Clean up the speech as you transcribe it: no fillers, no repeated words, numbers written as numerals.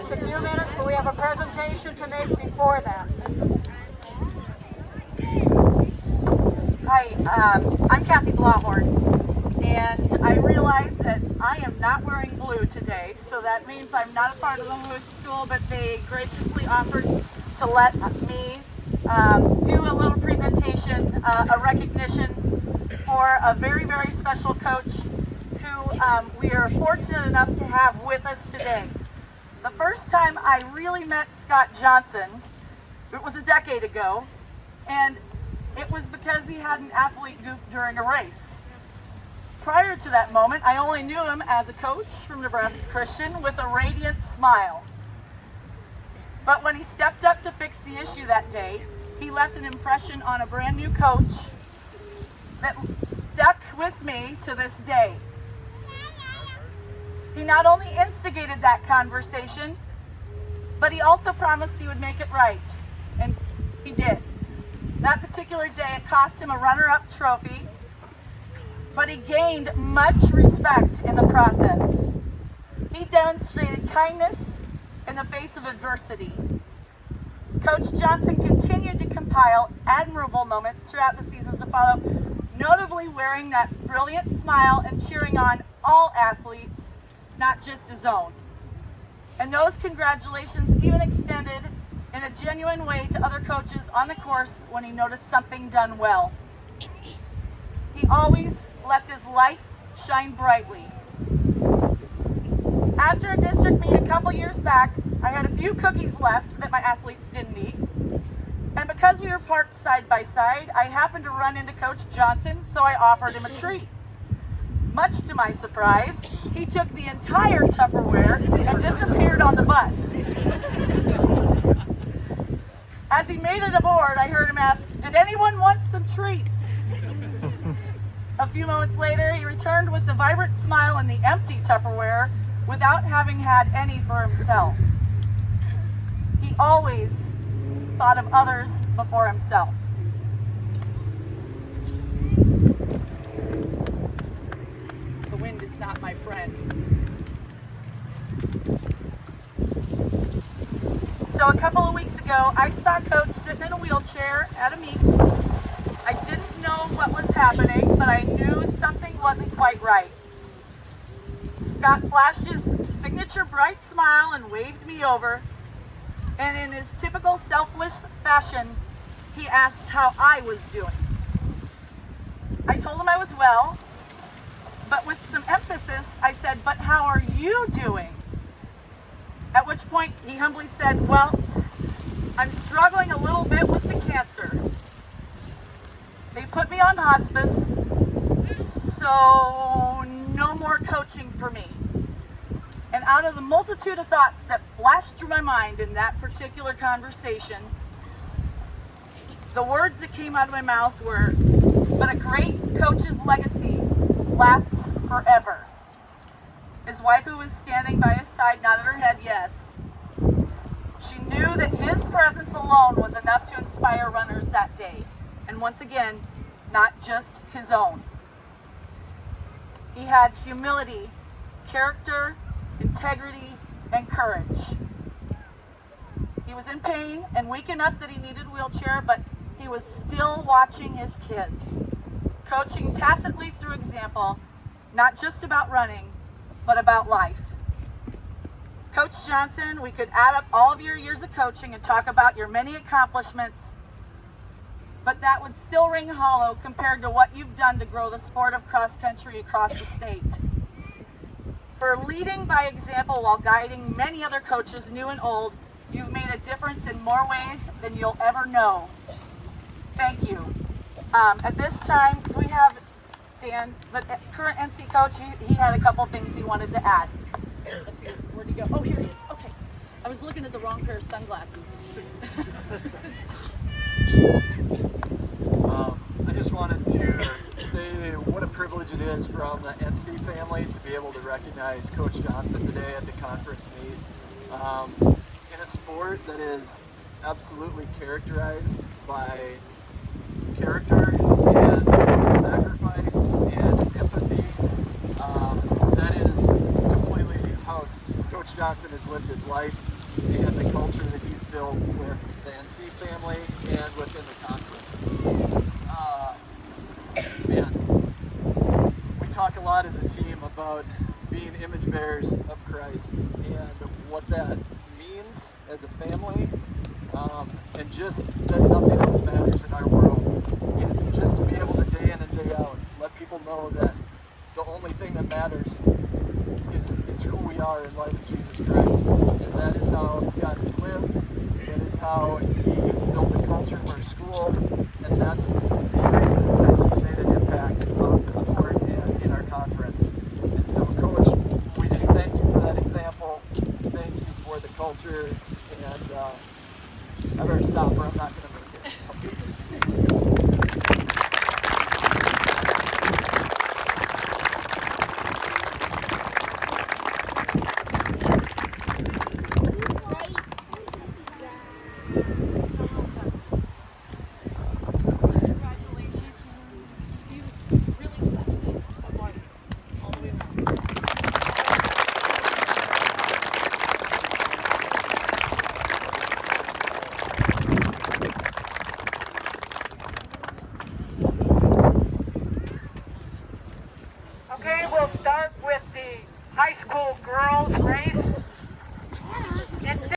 just a few minutes, but we have a presentation to make before that. Hi, I'm Kathy Blauhorn, and I realize that I am not wearing blue today, so that means I'm not a part of the Lewis School, but they graciously offered to let me do a little presentation, a recognition for a very, very special coach who we are fortunate enough to have with us today. The first time I really met Scott Johnson, it was a decade ago, and it was because he had an athlete goof during a race. Prior to that moment, I only knew him as a coach from Nebraska Christian with a radiant smile. But when he stepped up to fix the issue that day, he left an impression on a brand new coach that stuck with me to this day. He not only instigated that conversation, but he also promised he would make it right, and he did. That particular day, it cost him a runner-up trophy, but he gained much respect in the process. He demonstrated kindness in the face of adversity. Coach Johnson continued to compile admirable moments throughout the seasons to follow, notably wearing that brilliant smile and cheering on all athletes, not just his own. And those congratulations even extended in a genuine way to other coaches on the course when he noticed something done well. He always let his light shine brightly. After a district meet a couple years back, I had a few cookies left that my athletes didn't eat. And because we were parked side by side, I happened to run into Coach Johnson, so I offered him a treat. Much to my surprise, he took the entire Tupperware and disappeared on the bus. As he made it aboard, I heard him ask, "Did anyone want some treats?" A few moments later, he returned with the vibrant smile and the empty Tupperware without having had any for himself. He always thought of others before himself. The wind is not my friend. So a couple of weeks ago, I saw Coach sitting in a wheelchair at a meet. I didn't know what was happening, but I knew something wasn't quite right. Scott flashed his signature bright smile and waved me over, and in his typical selfless fashion, he asked how I was doing. I told him I was well, but with some emphasis, I said, "But how are you doing?" At which point he humbly said, "Well, I'm struggling a little bit with the cancer. They put me on hospice, so no more coaching for me." And out of the multitude of thoughts that flashed through my mind in that particular conversation, the words that came out of my mouth were, "But a great coach's legacy lasts forever." His wife, who was standing by his side, nodded her head yes. She knew that his presence alone was enough to inspire runners that day. And once again, not just his own. He had humility, character, integrity, and courage. He was in pain and weak enough that he needed a wheelchair, but he was still watching his kids, coaching tacitly through example, not just about running, but about life. Coach Johnson, we could add up all of your years of coaching and talk about your many accomplishments, but that would still ring hollow compared to what you've done to grow the sport of cross country across the state. For leading by example while guiding many other coaches, new and old, you've made a difference in more ways than you'll ever know. Thank you. At this time, we have Dan, the current NC coach. He had a couple things he wanted to add. Let's see, where'd he go? Oh, here he is. Okay. I was looking at the wrong pair of sunglasses. I just wanted to say what a privilege it is from the NC family to be able to recognize Coach Johnson today at the conference meet. In a sport that is absolutely characterized by character and sacrifice and empathy, that is completely how Coach Coach Johnson has lived his life and the culture that he's built with the NC family and within the conference. Man, we talk a lot as a team about being image bearers of Christ and what that means as a family, and just that nothing else matters in our world. And just to be able to day in and day out let people know that the only thing that matters is who we are in light of Jesus Christ. And that is how Scott has lived. That is how he built the culture of our school. And that's the reason that he's made an impact on the sport and in our conference. And so, Coach, we just thank you for that example. Thank you for the culture. And I better stop or I'm not going to make it. Okay, we'll start with the high school girls race.